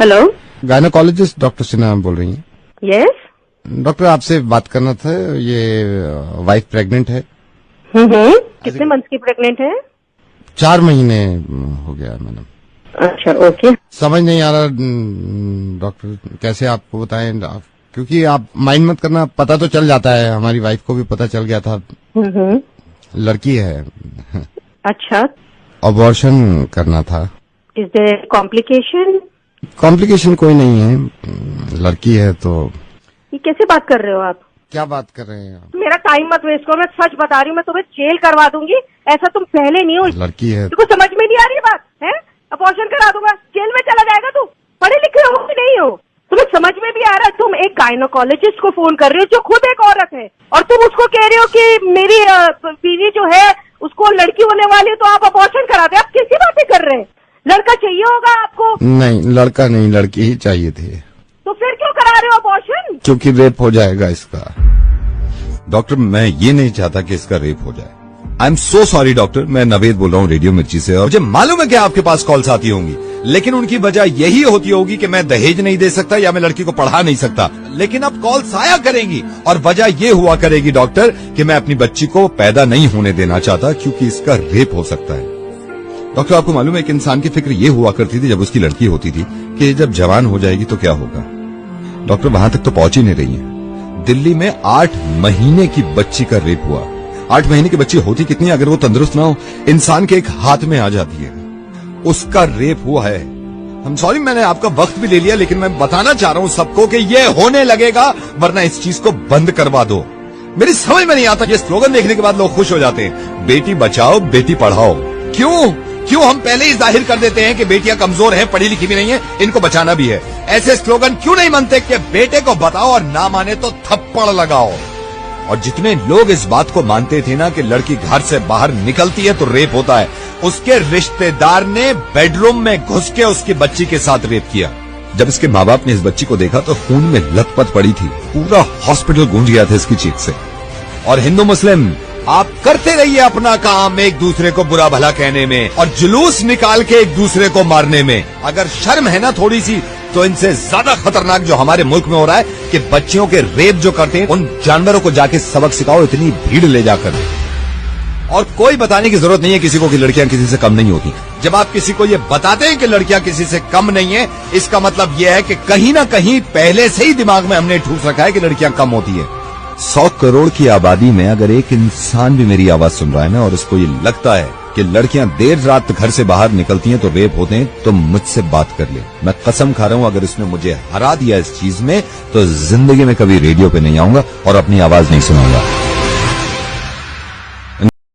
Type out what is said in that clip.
Hello, gynaecologist doctor Sinha बोल रही हैं? यस। डॉक्टर आपसे बात करना था, ये वाइफ प्रेग्नेंट है। कितने मंथ की प्रेग्नेंट है? 4 महीने हो गया मैडम। अच्छा, ओके। समझ नहीं आ रहा डॉक्टर, कैसे आपको बताएं क्योंकि आप माइंड मत करना, पता तो चल जाता है, हमारी वाइफ को भी पता चल गया था। लड़की है। अच्छा, अबॉर्शन करना था। Is there complication? कॉम्प्लिकेशन कोई नहीं है, लड़की है तो। ये कैसे बात कर रहे हो आप? क्या बात कर रहे हैं आप? मेरा टाइम मत वेस्ट करो, मैं सच बता रही हूँ, मैं तुम्हें जेल करवा दूंगी। ऐसा तुम पहले नहीं हो। लड़की है। तुमको समझ में नहीं आ रही बात है? अबॉर्शन करा दूंगा, जेल में चला जाएगा तू। पढ़े लिखे हो कि नहीं हो? तुम्हें समझ में भी आ रहा है? तुम एक गायनोकोलॉजिस्ट को फोन कर रहे हो जो खुद एक औरत है, और तुम उसको कह रहे हो कि मेरी बीवी जो है उसको लड़की होने वाली है, तो आप अबॉर्शन करा दे। आप कैसी बातें कर रहे हैं? लड़का चाहिए होगा आपको। नहीं, लड़का नहीं, लड़की ही चाहिए थी। तो फिर क्यों करा रहे हो अबॉर्शन? क्योंकि रेप हो जाएगा इसका। डॉक्टर, मैं ये नहीं चाहता कि इसका रेप हो जाए। I am so sorry doctor, मैं नवेद बोल रहा हूँ रेडियो मिर्ची से, और मुझे मालूम है कि आपके पास कॉल्स आती होंगी, लेकिन उनकी वजह यही होती होगी कि मैं दहेज नहीं दे सकता या मैं लड़की को पढ़ा नहीं सकता। लेकिन अब कॉल्स आया करेंगी, और वजह ये हुआ करेगी डॉक्टर कि मैं अपनी बच्ची को पैदा नहीं होने देना चाहता, क्योंकि इसका रेप हो सकता है। डॉक्टर, आपको मालूम है एक इंसान की फिक्र ये हुआ करती थी जब उसकी लड़की होती थी कि जब जवान हो जाएगी तो क्या होगा। डॉक्टर, वहां तक तो पहुंच ही नहीं रही है। दिल्ली में 8 महीने की बच्ची का रेप हुआ। 8 महीने की बच्ची होती कितनी, अगर वो तंदुरुस्त ना हो, इंसान के एक हाथ में आ जाती है। उसका रेप हुआ है। हम सॉरी, मैंने आपका वक्त भी ले लिया, लेकिन मैं बताना चाह रहा हूं सबको कि ये होने लगेगा, वरना इस चीज को बंद करवा दो। मेरी समझ में नहीं आता, ये स्लोगन देखने के बाद लोग खुश हो जाते हैं, बेटी बचाओ बेटी पढ़ाओ। क्यों हम पहले ही जाहिर कर देते हैं कि बेटियां कमजोर हैं, पढ़ी लिखी भी नहीं है, इनको बचाना भी है। ऐसे स्लोगन क्यों नहीं बनते कि बेटे को बताओ और ना माने तो थप्पड़ लगाओ। और जितने लोग इस बात को मानते थे ना कि लड़की घर से बाहर निकलती है तो रेप होता है, उसके रिश्तेदार ने बेडरूम में घुस के उसकी बच्ची के साथ रेप किया। जब इसके माँ बाप ने इस बच्ची को देखा तो खून में लथपथ पड़ी थी, पूरा हॉस्पिटल गूंज गया था इसकी चीख से। और हिंदू मुस्लिम, आप करते रहिए अपना काम एक दूसरे को बुरा भला कहने में और जुलूस निकाल के एक दूसरे को मारने में। अगर शर्म है ना थोड़ी सी, तो इनसे ज्यादा खतरनाक जो हमारे मुल्क में हो रहा है कि बच्चियों के रेप जो करते हैं, उन जानवरों को जाके सबक सिखाओ, इतनी भीड़ ले जाकर। और कोई बताने की जरूरत नहीं है किसी को कि लड़कियां किसी से कम नहीं होती। जब आप किसी को ये बताते हैं कि लड़कियां किसी से कम नहीं है, इसका मतलब यह है कि कहीं ना कहीं पहले से ही दिमाग में हमने ठूस रखा है कि लड़कियां कम होती है। 100 करोड़ की आबादी में अगर एक इंसान भी मेरी आवाज सुन रहा है ना, और उसको ये लगता है कि लड़कियां देर रात घर से बाहर निकलती हैं तो रेप होते हैं, तो मुझसे बात कर ले। मैं कसम खा रहा हूं, अगर उसने मुझे हरा दिया इस चीज में, तो जिंदगी में कभी रेडियो पे नहीं आऊंगा और अपनी आवाज नहीं सुनाऊंगा।